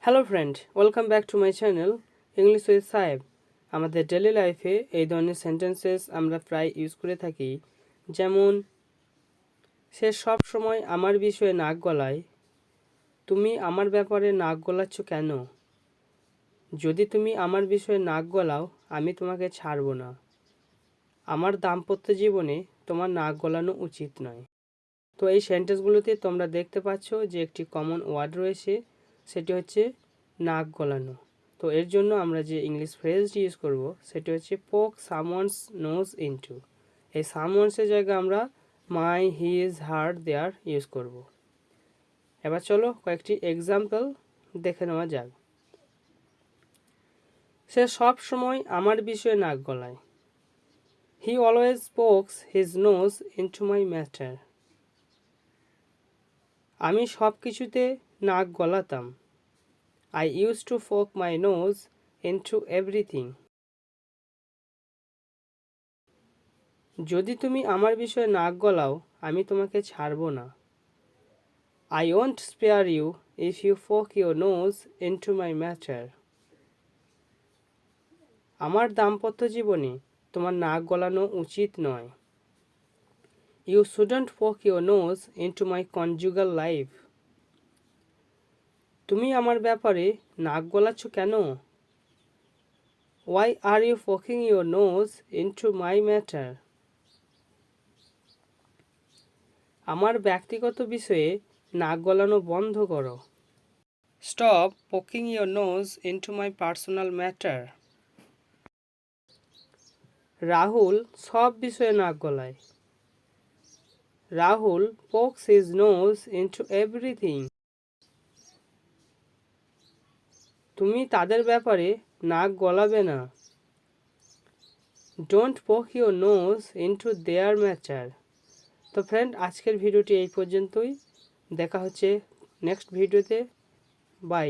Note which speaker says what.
Speaker 1: Hello friend, welcome back to my channel English with সাহেব। আমাদের daily লাইফে এই ধরনের সেন্টেন্সেস আমরা প্রায় ইউজ করে থাকি। যেমন, সে সব সময় আমার বিষয়ে নাক গলায়। তুমি আমার ব্যাপারে নাক গলাচ্ছ কেন? যদি তুমি আমার বিষয়ে নাক গলাও, আমি তোমাকে ছাড়ব না। আমার দাম্পত্য জীবনে তোমার নাক গলানো উচিত নয়। তো এই সেন্টেন্সগুলোতে তোমরা দেখতে পাচ্ছ যে একটি কমন ওয়ার্ড রয়েছে, সেটি হচ্ছে নাক গলানো। তো এর জন্য আমরা যে ইংলিশ ফ্রেজটি ইউজ করব সেটি হচ্ছে পোক সামওয়ানস নোজ ইনটু। এই সামওয়ানসের জায়গায় আমরা মাই, হিজ, হার, দেয়ার ইউজ করব। এবার চলো কয়েকটি এক্সাম্পল দেখে নেওয়া যাক। সে সব সময় আমার বিষয়ে নাক গলায়। He always pokes his nose into my matter. আমি সব কিছুতে নাক গলাতাম। I used to poke my nose into everything. যদি তুমি আমার বিষয়ে নাক গলাও, আমি তোমাকে ছাড়ব না। I won't spare you if you poke your nose into my matter. আমার দাম্পত্য জীবনে তোমার নাক গলানো উচিত নয়। You shouldn't poke your nose into my conjugal life. তুমি আমার ব্যাপারে নাক গলাচ্ছ কেন? Why are you poking your nose into my matter? আমার ব্যক্তিগত বিষয়ে নাক গলানো বন্ধ করো। Stop poking your nose into my personal matter. Rahul সব বিষয়ে নাক গলায়। Rahul pokes his nose into everything. তুমি তাদের ব্যাপারে নাক গলাবে না। Don't poke your nose into their matter. তো ফ্রেন্ড, আজকের ভিডিওটি এই পর্যন্তই। দেখা হচ্ছে নেক্সট ভিডিওতে। বাই।